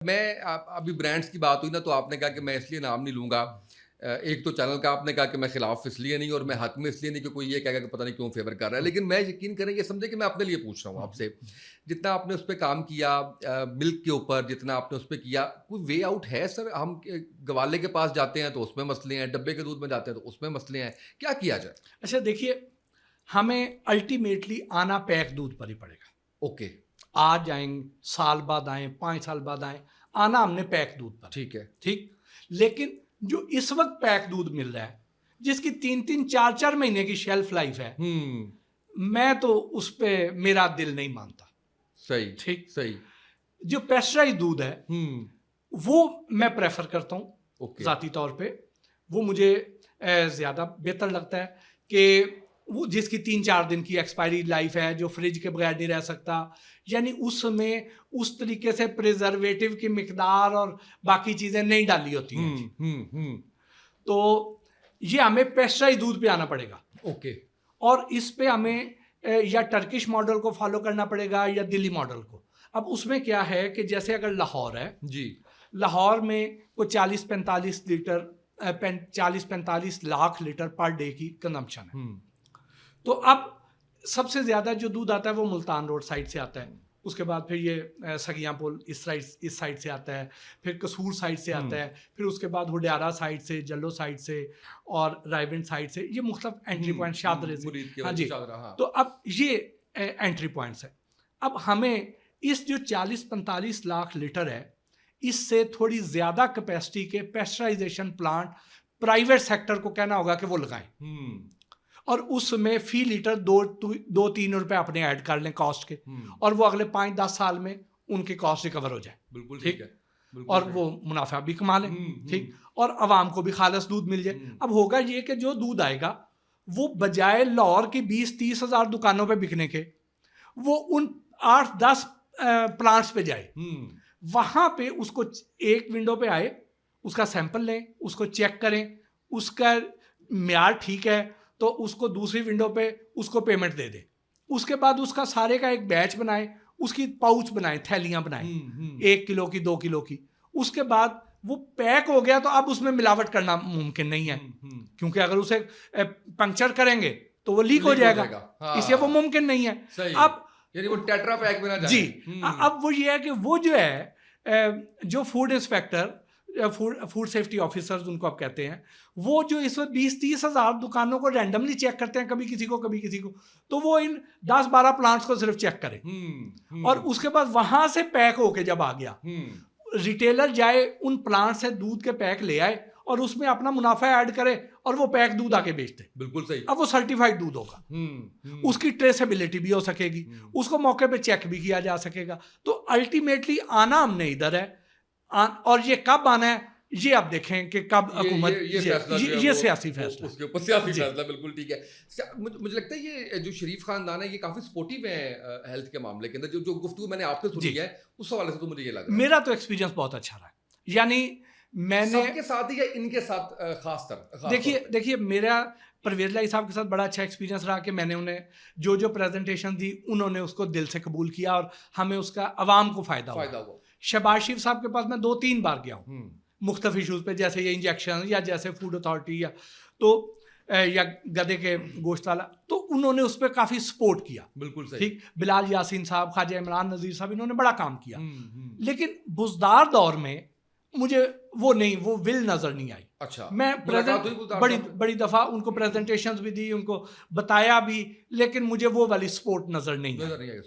अभी ब्रांड्स की बात हुई ना, तो आपने कहा कि मैं इसलिए नाम नहीं लूँगा। एक तो चैनल का आपने कहा कि मैं खिलाफ इसलिए नहीं और मैं हक में इसलिए नहीं कि कोई ये कहेगा कि पता नहीं क्यों फेवर कर रहा है। लेकिन मैं यकीन करें ये समझे कि मैं अपने लिए पूछ रहा हूँ आपसे। जितना आपने उस पे काम किया मिल्क के ऊपर, जितना आपने उस पे किया, कोई वे आउट है सर? हम गवाले के पास जाते हैं तो उसमें मसले हैं, डब्बे के दूध में जाते हैं तो उसमें मसले हैं। क्या किया जाए? अच्छा देखिए, हमें अल्टीमेटली आना पैक दूध पर ही पड़ेगा। ओके, आज आएंगे, साल बाद आए, 5 साल बाद आए, आना हमने पैक दूध पर। ठीक है। ठीक, लेकिन जो इस वक्त पैक दूध मिल रहा है, जिसकी 3-3, 4-4 महीने की शेल्फ लाइफ है, मैं तो उस पे मेरा दिल नहीं मानता। सही, ठीक, सही। जो पेस्चराइज दूध है वो मैं प्रेफर करता हूँ। ओके। ज़ाती तौर पे वो मुझे ज़्यादा बेहतर लगता है कि वो जिसकी 3-4 दिन की एक्सपायरी लाइफ है, जो फ्रिज के बगैर नहीं रह सकता, यानी उसमें उस तरीके से प्रिजर्वेटिव की मिकदार और बाकी चीज़ें नहीं डाली होती हैं। तो ये हमें पेस्चराइज दूध पे आना पड़ेगा। ओके। और इस पे हमें या टर्किश मॉडल को फॉलो करना पड़ेगा या दिल्ली मॉडल को। अब उसमें क्या है कि जैसे अगर लाहौर है जी, लाहौर में कोई 40-45 litre 40-45 lakh litre per day की कंजम्पशन है। तो अब सबसे ज़्यादा जो दूध आता है वो मुल्तान रोड साइड से आता है। उसके बाद फिर ये सगियां पुल इस साइड से आता है, फिर कसूर साइड से आता है, फिर उसके बाद हुड्यारा साइड से, जल्लो साइड से और रायविंड साइड से, ये मुख्तलिफ एंट्री पॉइंट शादरे से। हाँ जी, तो अब ये एंट्री पॉइंट्स है। अब हमें इस जो 40-45 लाख लीटर है, इससे थोड़ी ज़्यादा कैपेसिटी के पेस्चराइजेशन प्लांट प्राइवेट सेक्टर को कहना होगा कि वो लगाएं, और उसमें फी लीटर 2-3 रुपए अपने ऐड कर लें कॉस्ट के, और वो अगले 5-10 साल में उनकी कॉस्ट रिकवर हो जाए। बिल्कुल ठीक है। और वो मुनाफा भी कमा लें। ठीक, और आवाम को भी खालस दूध मिल जाए। अब होगा ये कि जो दूध आएगा वो बजाय लाहौर की 20-30 हज़ार दुकानों पे बिकने के, वो उन 8-10 प्लांट्स पे जाए। वहां पे उसको एक विंडो पे आए, उसका सैंपल लें, उसको चेक करें, उसका म्यार ठीक है तो उसको दूसरी विंडो पे उसको पेमेंट दे दे। उसके बाद उसका सारे का एक बैच बनाए, उसकी पाउच बनाए, थैलियां बनाए 1 किलो की, 2 किलो की। उसके बाद वो पैक हो गया तो अब उसमें मिलावट करना मुमकिन नहीं है, क्योंकि अगर उसे पंक्चर करेंगे तो वो लीक हो जाएगा। हाँ। इसलिए वो मुमकिन नहीं है। अब यानी वो टेट्रा पैक में ना जाए। जी, अब वो ये है कि वो जो है जो food inspector, food safety officers उनको आप कहते हैं, वो जो इस वक्त 20-30 हज़ार दुकानों को रैंडमली चेक करते हैं, कभी किसी को कभी किसी को, तो वो इन 10-12 प्लांट्स को सिर्फ चेक करें। और उसके बाद वहां से पैक होके जब आ गया, रिटेलर जाए उन प्लांट से दूध के पैक ले आए और उसमें अपना मुनाफा ऐड करे और वो पैक दूध आके बेचते। बिल्कुल सही। अब वो सर्टिफाइड दूध होगा, उसकी ट्रेसेबिलिटी भी हो सकेगी, उसको मौके पे चेक भी किया जा सकेगा। तो अल्टीमेटली आना हमने इधर है, और ये कब आना है ये आप देखें कि कब हुकूमत ये सियासी फैसला, उसके ऊपर सियासी फैसला। बिल्कुल ठीक है। मुझे लगता है ये जो शरीफ खानदान है ये काफी सपोर्टिव है हेल्थ के मामले के अंदर। जो गुफ्तगू मैंने आपसे सुनी है उस हवाले से तो मुझे ये लग रहा है, मेरा तो एक्सपीरियंस बहुत अच्छा रहा। यानी मैंने सबके साथ ही या इनके साथ देखिए मेरा परवेज लाई साहब के साथ बड़ा अच्छा एक्सपीरियंस रहा कि मैंने उन्हें जो प्रेजेंटेशन दी उन्होंने उसको दिल से कबूल किया और हमें उसका अवाम को फायदा हुआ। शहबाज शरीफ साहब के पास मैं 2-3 बार गया हूँ मुख्तलिफ इशूज़ पे, जैसे ये इंजेक्शन या जैसे फूड अथॉरिटी या गधे के गोश्त वाला, तो उन्होंने उस पर काफ़ी सपोर्ट किया। बिल्कुल सही। ठीक, बिलाल यासीन साहब, ख्वाजा इमरान नज़ीर साहब, इन्होंने बड़ा काम किया। लेकिन बुज़दार दौर में मुझे वो विल नज़र नहीं आई। अच्छा, मैं बड़ी दफ़ा उनको प्रेजेंटेशंस भी दी, उनको बताया भी, लेकिन मुझे वो वाली सपोर्ट नज़र नहीं आई।